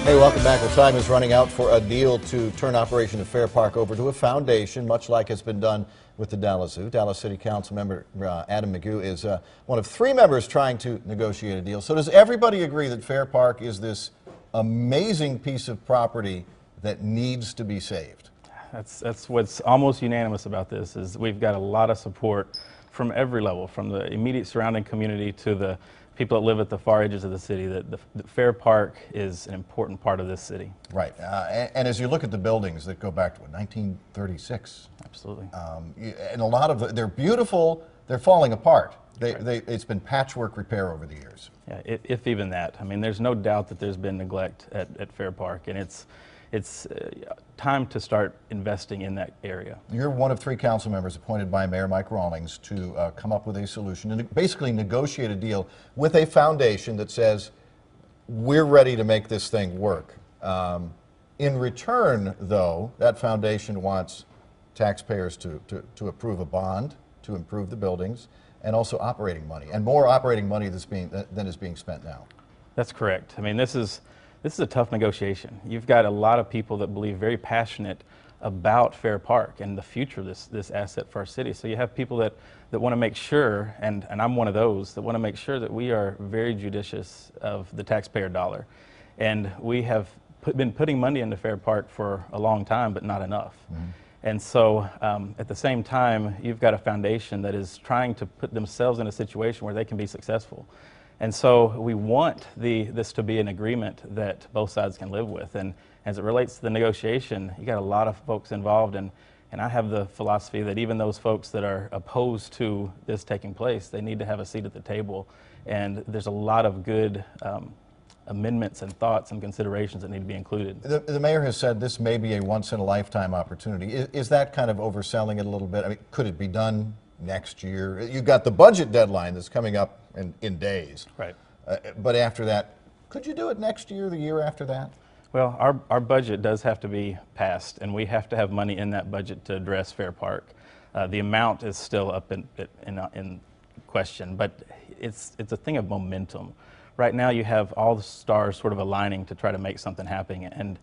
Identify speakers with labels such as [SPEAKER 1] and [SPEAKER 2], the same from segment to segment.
[SPEAKER 1] Hey, welcome back. Well, time is running out for a deal to turn Operation Fair Park over to a foundation, much like it's been done with the Dallas Zoo. Dallas City Council member Adam McGue is one of 3 members trying to negotiate a deal. So does everybody agree that Fair Park is this amazing piece of property that needs to be saved?
[SPEAKER 2] That's what's almost unanimous about this, is we've got a lot of support from every level, from the immediate surrounding community to the people that live at the far edges of the city. The Fair Park is an important part of this city.
[SPEAKER 1] Right, and as you look at the buildings that go back to 1936.
[SPEAKER 2] Absolutely.
[SPEAKER 1] And a lot of they're beautiful, they're falling apart. It's been patchwork repair over the years.
[SPEAKER 2] Yeah, if even that. I mean, there's no doubt that there's been neglect at Fair Park, and it's time to start investing in that area.
[SPEAKER 1] You're one of 3 council members appointed by Mayor Mike Rawlings to come up with a solution and basically negotiate a deal with a foundation that says, we're ready to make this thing work. In return, though, that foundation wants taxpayers to approve a bond to improve the buildings, and also operating money, and more operating money than is being spent now.
[SPEAKER 2] That's correct. I mean, this is a tough negotiation. You've got a lot of people that believe very passionate about Fair Park and the future of this asset for our city. So you have people that want to make sure, and I'm one of those, that want to make sure that we are very judicious of the taxpayer dollar. And we have been putting money into Fair Park for a long time, but not enough. Mm-hmm. And so at the same time, you've got a foundation that is trying to put themselves in a situation where they can be successful. And so we want this to be an agreement that both sides can live with. And as it relates to the negotiation, you got a lot of folks involved, and I have the philosophy that even those folks that are opposed to this taking place, they need to have a seat at the table. And there's a lot of good amendments and thoughts and considerations that need to be included.
[SPEAKER 1] The mayor has said this may be a once-in-a-lifetime opportunity. Is that kind of overselling it a little bit? I mean, could it be done next year? You've got the budget deadline that's coming up in days.
[SPEAKER 2] Right.
[SPEAKER 1] But after that, could you do it next year, the year after that?
[SPEAKER 2] Well, our budget does have to be passed, and we have to have money in that budget to address Fair Park. The amount is still up in question, but it's a thing of momentum. Right now you have all the stars sort of aligning to try to make something happen, and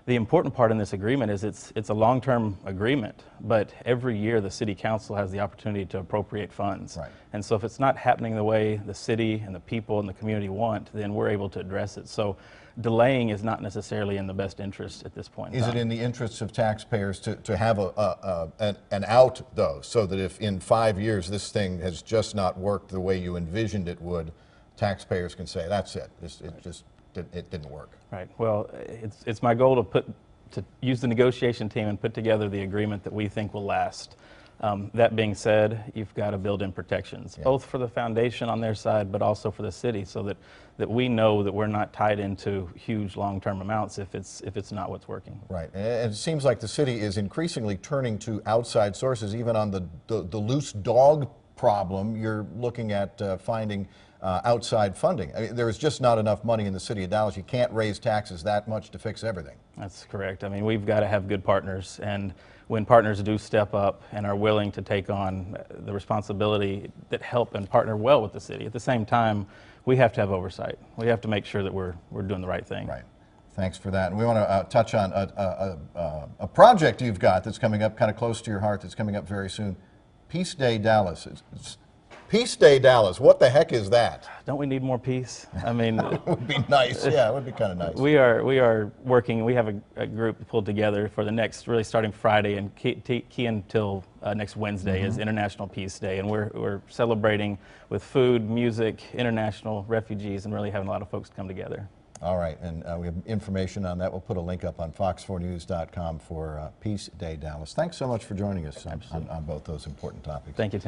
[SPEAKER 2] the important part in this agreement is it's a long-term agreement, but every year the city council has the opportunity to appropriate funds. Right. And so if it's not happening the way the city and the people and the community want, then we're able to address it. So delaying is not necessarily in the best interest at this point.
[SPEAKER 1] Is it in the interests of taxpayers to have an out, though, so that if in 5 years this thing has just not worked the way you envisioned it would, taxpayers can say, that's it, it didn't work?
[SPEAKER 2] Right. Well, it's my goal to use the negotiation team and put together the agreement that we think will last. That being said, you've got to build in protections, both for the foundation on their side, but also for the city, so that we know that we're not tied into huge long-term amounts if it's not what's working. Right.
[SPEAKER 1] And it seems like the city is increasingly turning to outside sources, even on the loose dog problem. You're looking at finding outside funding. I mean, there is just not enough money in the city of Dallas. You can't raise taxes that much to fix everything.
[SPEAKER 2] That's correct. I mean, we've got to have good partners, and when partners do step up and are willing to take on the responsibility that help and partner well with the city, at the same time, we have to have oversight. We have to make sure that we're doing the right thing.
[SPEAKER 1] Right. Thanks for that. And we want to touch on a project you've got that's coming up kind of close to your heart, that's coming up very soon. Peace Day Dallas. Peace Day Dallas, what the heck is that?
[SPEAKER 2] Don't we need more peace? I mean,
[SPEAKER 1] it would be nice. Yeah, it would be kind of nice.
[SPEAKER 2] We are working. We have a group pulled together for the next, really starting Friday and key until next Wednesday is International Peace Day, and we're celebrating with food, music, international refugees, and really having a lot of folks come together.
[SPEAKER 1] All right, and we have information on that. We'll put a link up on fox4news.com for Peace Day Dallas. Thanks so much for joining us on both those important topics.
[SPEAKER 2] Thank you, Tim.